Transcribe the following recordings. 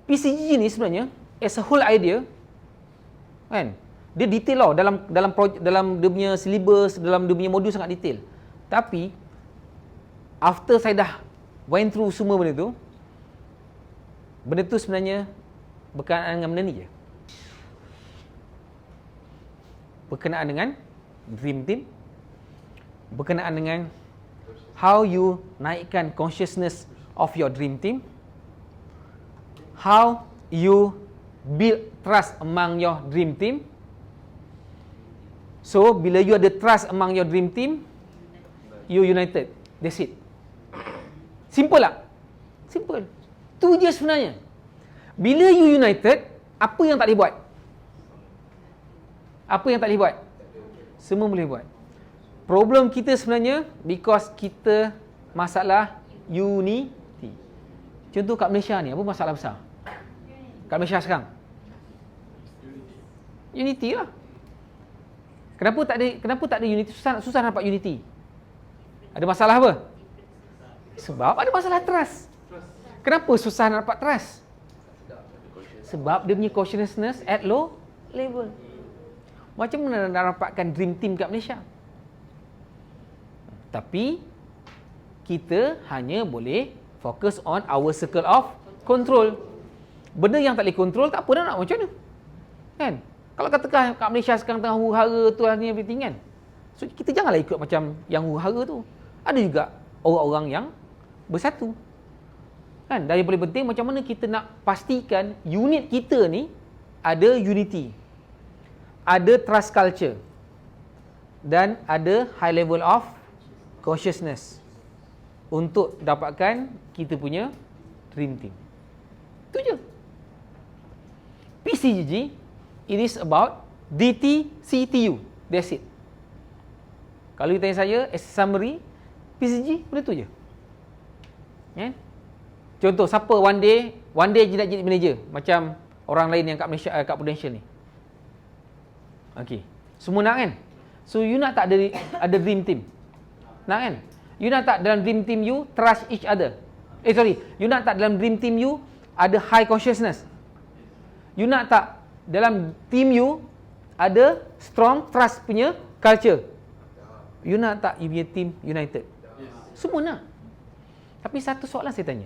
PCG ni sebenarnya as a whole idea kan, dia detail tau, dalam dia punya syllabus, dalam dia punya modul sangat detail. Tapi after saya dah went through semua benda tu sebenarnya berkenaan dengan benda ni je. Berkenaan dengan dream team, berkenaan dengan how you naikkan consciousness of your dream team, how you build trust among your dream team. So, bila you ada trust among your dream team, you united. That's it. Simple tak? Simple. Tu je sebenarnya. Bila you united, apa yang tak boleh buat? Apa yang tak boleh buat? Semua boleh buat. Problem kita sebenarnya, because kita masalah unity. Contoh kat Malaysia ni, apa masalah besar? Kat Malaysia sekarang? Unity lah. Kenapa tak ada unity? Susah nak dapat unity. Ada masalah apa? Sebab ada masalah trust. Kenapa susah nak dapat trust? Sebab dia punya consciousness at low level. Macam mana nak dapatkan dream team kat Malaysia? Tapi kita hanya boleh fokus on our circle of control. Benda yang tak boleh control, tak apa dah nak macam mana? Kan? Kalau katakan kat Malaysia sekarang tengah huru-hara tu ni everything kan. So kita janganlah ikut macam yang huru-hara tu. Ada juga orang-orang yang bersatu. Kan? Dan yang paling penting macam mana kita nak pastikan unit kita ni ada unity. Ada trust culture. Dan ada high level of consciousness untuk dapatkan kita punya dream team. Itu je. PCGG, it is about DTCTU. That's it. Kalau you tanya saya, as a summary, PCG, benda tu je. Yeah? Contoh, siapa one day je nak jadi manager, macam orang lain yang kat Malaysia, kat Prudential ni. Okay. Semua nak kan? So, you nak tak ada dream team? Nak kan? You nak tak dalam dream team you trust each other? You nak tak dalam dream team you ada high consciousness? You nak tak dalam team you ada strong trust punya culture? You nak tak you punya team united? Semua nak. Tapi satu soalan saya tanya.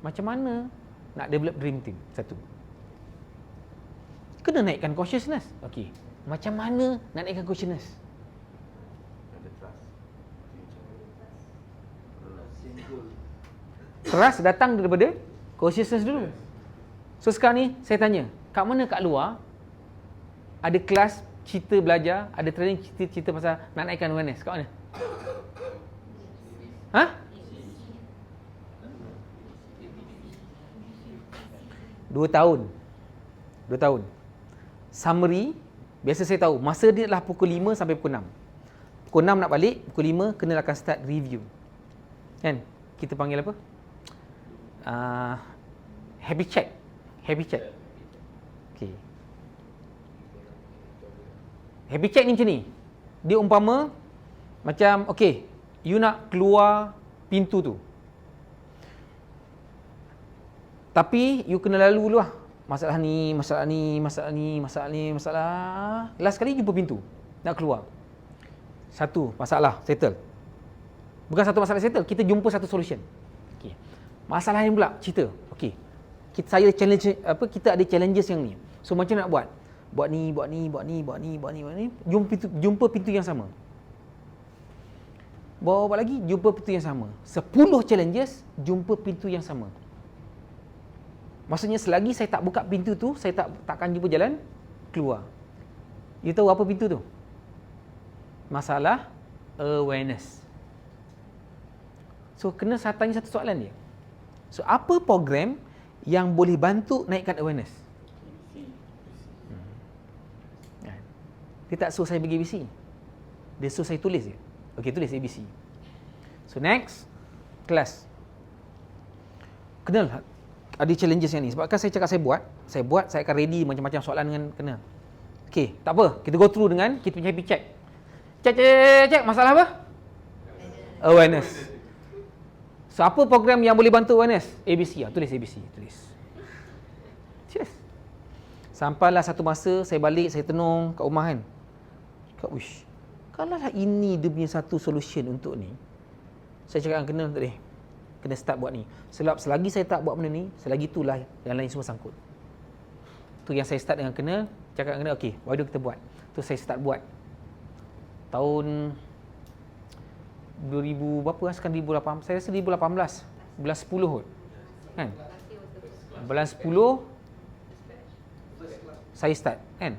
Macam mana nak develop dream team? Satu. Kena naikkan consciousness. Okey. Macam mana nak naikkan consciousness? Trust datang daripada consciousness dulu. So sekarang ni saya tanya, kat mana kat luar ada kelas cerita belajar, ada training cerita pasal nak naikkan awareness? Kat mana? Ha? Dua tahun. Summary, biasa saya tahu, masa dia adalah pukul 5 sampai pukul 6. Pukul 6 nak balik, pukul 5 kena akan start review. Kan? Kita panggil apa? Habit check. Okay. Habit check ni macam ni. Dia umpama macam, okay, you nak keluar pintu tu. Tapi you kena lalu dulu lah. Masalah ni. Last kali jumpa pintu. Nak keluar. Satu masalah, settle. Bukan satu masalah settle, kita jumpa satu solution. Okay. Masalah yang pula, cerita. Okey. Kita ada challenges yang ni. So macam nak buat? Buat ni. Jumpa pintu yang sama. Bawa lagi, jumpa pintu yang sama. 10 challenges, jumpa pintu yang sama. Maksudnya selagi saya tak buka pintu tu, saya takkan jumpa jalan keluar. You tahu apa pintu tu? Masalah awareness. So kena tanya satu soalan dia. So, apa program yang boleh bantu naikkan awareness? Dia tak suruh saya bagi ABC. Dia suruh saya tulis je. Okey, tulis ABC. So, next, kelas. Kenal ada challenges yang ni. Sebab kan saya cakap saya akan ready macam-macam soalan dengan kena. Okey, tak apa. Kita go through dengan kita punya happy check. Check. Masalah apa? Awareness. So, So, apa program yang boleh bantu awareness? ABC. Tulis ABC. Tulis. Yes. Sampailah satu masa, saya balik, saya tenung kat rumah kan. Cakap, wish, kalau lah ini dia punya satu solution untuk ni, saya cakap kena, tak boleh. Kena start buat ni. Sebab selagi saya tak buat benda ni, selagi itulah yang lain semua sangkut. Tu yang saya start dengan kena, cakap kena, okey, why do kita buat? Tu saya start buat. Tahun 2000 berapa lah sekarang, 2018, saya rasa 2018, bulan 10 kot. Kan? Bulan 10 saya start, kan?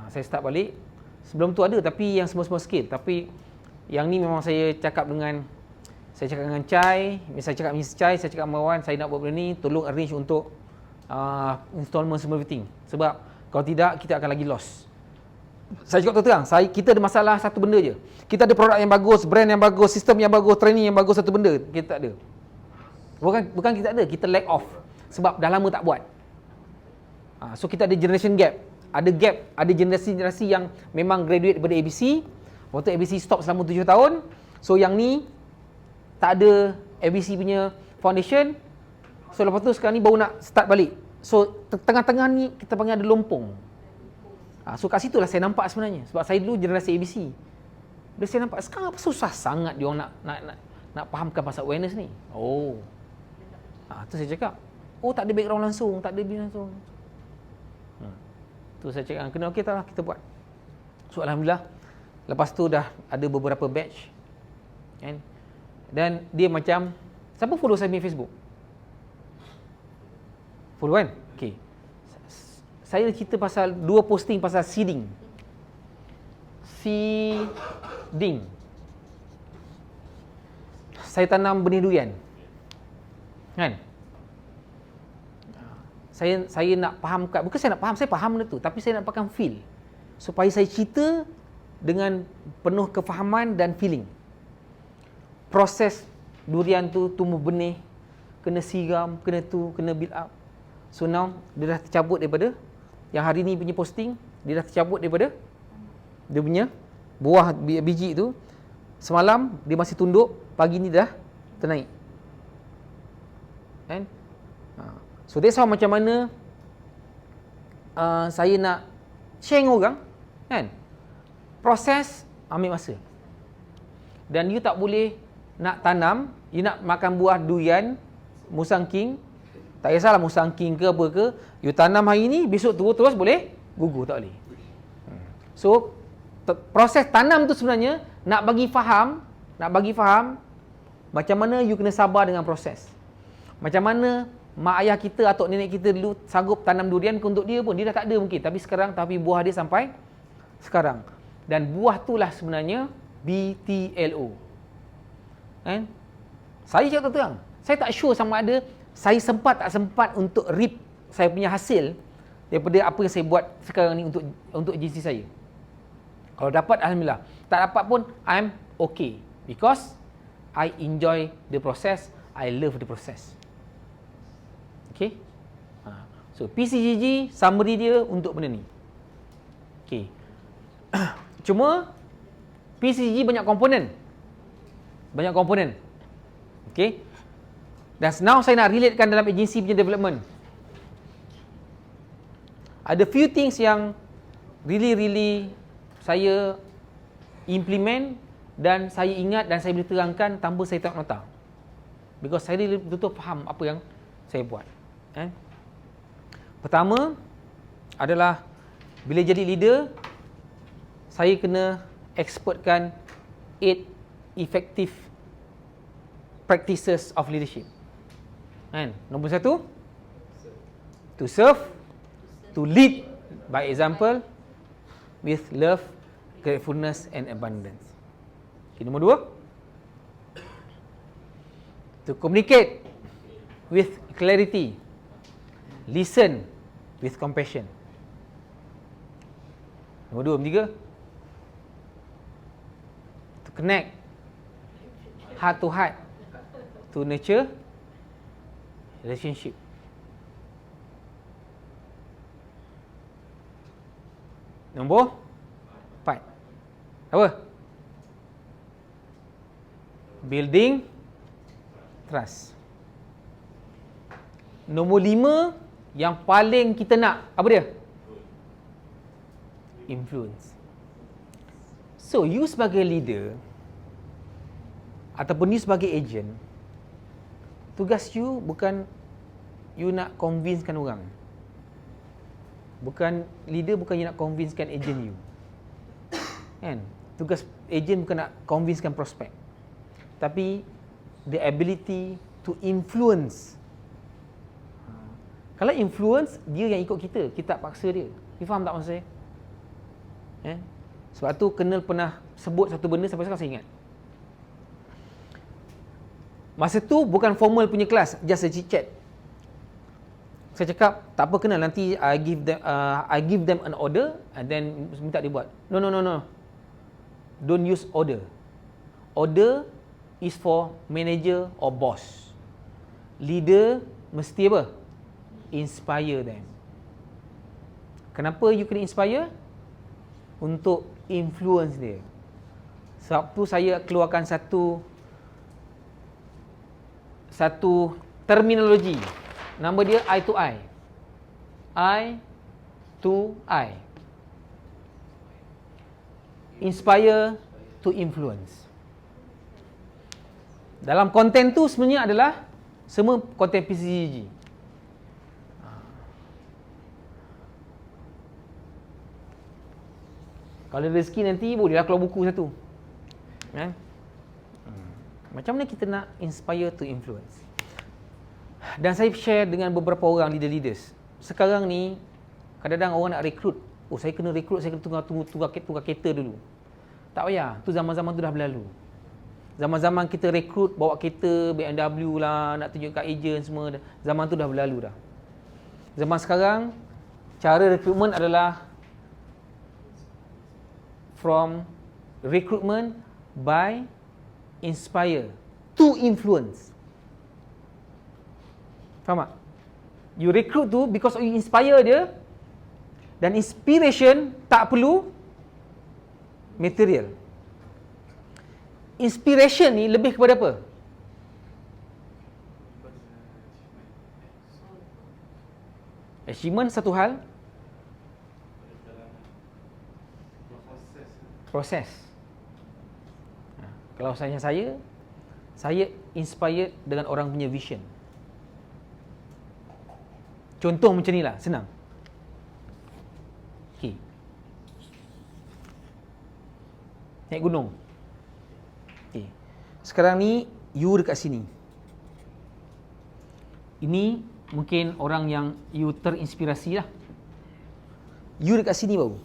Saya start balik. Sebelum tu ada tapi yang semua-semua skill. Tapi yang ni memang saya cakap dengan Chai, saya cakap Mr. Chai, saya cakap dengan Wan, saya nak buat benda ni, tolong arrange untuk installment semua everything. Sebab kalau tidak, kita akan lagi lost. Saya cakap terang, kita ada masalah satu benda je. Kita ada produk yang bagus, brand yang bagus, sistem yang bagus, training yang bagus, satu benda kita tak ada. Bukan kita tak ada, kita lack off. Sebab dah lama tak buat. So kita ada generation gap. Ada generasi-generasi yang memang graduate daripada ABC. Waktu ABC stop selama 7 tahun. So yang ni tak ada ABC punya foundation. So lepas tu sekarang ni baru nak start balik. So tengah-tengah ni kita panggil ada lompong. So kat situlah saya nampak sebenarnya. Sebab saya dulu generasi ABC. Bila saya nampak sekarang apa susah sangat dia orang nak fahamkan pasal awareness ni. Tu saya cakap, tak ada background langsung, tak ada bina langsung. Tu saya cakap kena, okey taklah kita buat. So alhamdulillah lepas tu dah ada beberapa batch. Kan? Dan dia macam, siapa follow saya di Facebook? Follow kan? Okey. Saya cerita pasal 2 posting pasal seeding. Seeding. Saya tanam benih durian. Kan? Saya nak fahamkan, bukan saya nak faham, saya faham benda tu, tapi saya nak pakai feel. Supaya saya cerita dengan penuh kefahaman dan feeling. Proses durian tu tumbuh benih, kena siram, kena build up. So now, dia dah tercabut daripada yang hari ni punya posting, dia dah tercabut daripada dia punya buah biji tu. Semalam dia masih tunduk, pagi ni dah ternaik. Kan? So that's how macam mana saya nak share dengan orang, kan? Proses ambil masa. Dan you tak boleh nak tanam, you nak makan buah durian Musang King, tak kisahlah Musang King ke apa ke, you tanam hari ni, besok terus boleh gugur, tak boleh. So proses tanam tu sebenarnya nak bagi faham macam mana you kena sabar dengan proses. Macam mana mak ayah kita atau nenek kita dulu sanggup tanam durian untuk dia pun, dia dah tak ada mungkin, tapi buah dia sampai sekarang. Dan buah itulah sebenarnya BTLO. Kan? Saya cakap terang, saya tak sure sama ada saya sempat tak sempat untuk reap saya punya hasil daripada apa yang saya buat sekarang ni untuk agensi saya. Kalau dapat, alhamdulillah. Tak dapat pun, I'm okay. Because I enjoy the process, I love the process. Okay? So, PCGG, summary dia untuk benda ni. Okay. Cuma, PCGG banyak komponen. Okay? Dan now saya nak relatekan dalam agensi punya development. Ada few things yang really saya implement dan saya ingat dan saya boleh terangkan tanpa saya tak nota. Because saya betul-betul faham apa yang saya buat. Pertama adalah bila jadi leader, saya kena expertkan 8 effective practices of leadership. Nombor 1, to serve, to lead by example, with love, gratefulness and abundance. Okay, nombor 2, to communicate with clarity, listen with compassion. Nombor 2, 3, to connect heart to heart, to nurture relationship. Nombor 4, apa? Building Trust. Nombor 5, yang paling kita nak, apa dia? Influence. So, you sebagai leader ataupun you sebagai agent, tugas you bukan you nak convincekan orang. Leader bukan you nak convincekan agent you. Kan? Tugas agent bukan nak convincekan prospek. Tapi the ability to influence. Kalau influence, dia yang ikut kita. Kita tak paksa dia. You faham tak maksud saya? Sebab tu Colonel pernah sebut satu benda sampai sekarang saya ingat. Masa tu bukan formal punya kelas, just a chit chat. Saya cakap, tak apa Colonel, nanti I give them an order and then minta dia buat. No. Don't use order. Order is for manager or boss. Leader mesti apa? Inspire them. Kenapa you kena inspire? Untuk influence dia. Sebab tu saya keluarkan satu terminologi. Nama dia I to I. I to I. Inspire to influence. Dalam konten tu sebenarnya adalah semua konten PCG. Kalau rezeki nanti bolehlah keluar buku satu. Macam mana kita nak inspire to influence? Dan saya share dengan beberapa orang leaders. Sekarang ni kadang-kadang orang nak rekrut. Oh, saya kena rekrut, saya kena tukar kereta dulu. Tak payah, tu zaman-zaman tu dah berlalu. Zaman-zaman kita rekrut bawa kereta BMW lah, nak tunjuk kat ejen semua, zaman tu dah berlalu dah. Zaman sekarang cara rekrutmen adalah from recruitment by inspire to influence. Faham tak? You recruit tu because you inspire dia, dan inspiration tak perlu material. Inspiration ni lebih kepada apa? Achievement satu hal, proses. Kalau saya inspired dengan orang punya vision. Contoh macam ni lah, senang. Okay. Naik gunung. Okay. Sekarang ni, you dekat sini. Ini mungkin orang yang you terinspirasi lah. You dekat sini baru.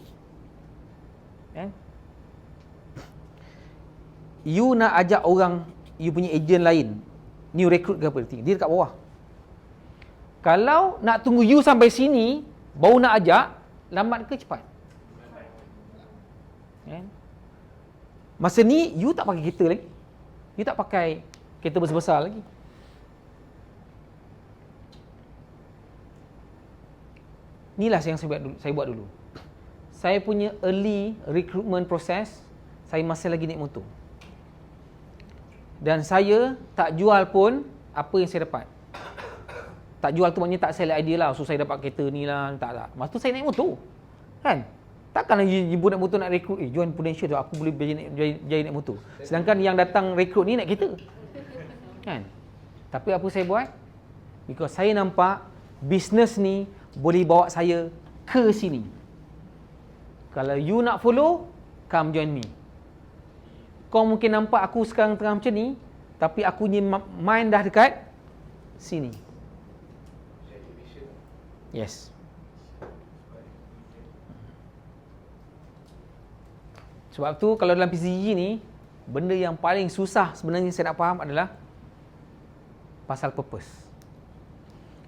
You nak ajak orang, you punya ejen lain, new recruit ke apa, dia dekat bawah. Kalau nak tunggu you sampai sini, baru nak ajak, lambat ke cepat? Masa ni, you tak pakai kereta lagi. You tak pakai kereta besar-besar lagi. Inilah yang saya buat dulu. Saya punya early recruitment process, saya masih lagi naik motor. Dan saya tak jual pun apa yang saya dapat. Tak jual tu maknanya tak sell idea lah. So saya dapat kereta ni lah. Tak. Masa tu saya naik motor. Kan? Takkanlah ibu naik motor nak rekrut. Join Prudential tu aku boleh jadi naik motor. Sedangkan yang datang rekrut ni naik kereta. Kan? Tapi apa saya buat? Because saya nampak bisnes ni boleh bawa saya ke sini. Kalau you nak follow, come join me. Kau mungkin nampak aku sekarang tengah macam ni, tapi aku punya mind dah dekat sini. Yes. Sebab tu kalau dalam PCG ni, benda yang paling susah sebenarnya saya nak faham adalah pasal purpose.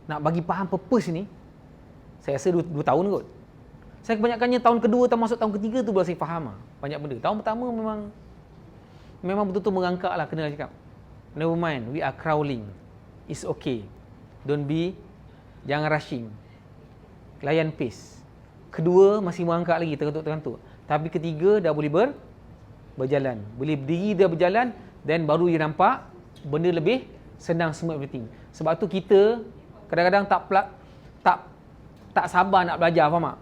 Nak bagi faham purpose ni, saya rasa 2 tahun kot. Saya kebanyakannya tahun kedua, termasuk tahun ketiga tu baru saya faham banyak benda. Tahun pertama memang betul-betul merangkak lah, kena cakap. Never mind, we are crawling. It's okay. Jangan rushing. Layan pace. Kedua, masih merangkak lagi, tergantuk. Tapi ketiga, dah boleh berjalan. Boleh berdiri, dah berjalan, dan baru dia nampak benda lebih senang semua everything. Sebab tu kita kadang-kadang tak sabar nak belajar, faham tak?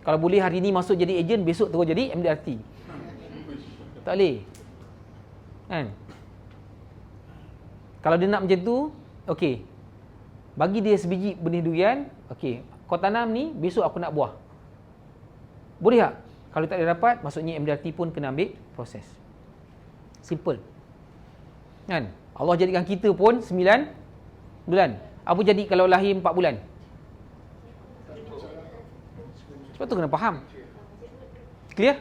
Kalau boleh hari ni masuk jadi ejen, besok terus jadi MDRT. Tak boleh. Kan? Kalau dia nak macam tu, okey. Bagi dia sebiji benih durian, okey. Kau tanam ni, besok aku nak buah. Boleh tak? Kalau tak ada dapat, maksudnya MDRT pun kena ambil proses. Simple. Kan? Allah jadikan kita pun 9 bulan. Apa jadi kalau lahir 4 bulan? Sebab tu kena faham. Clear?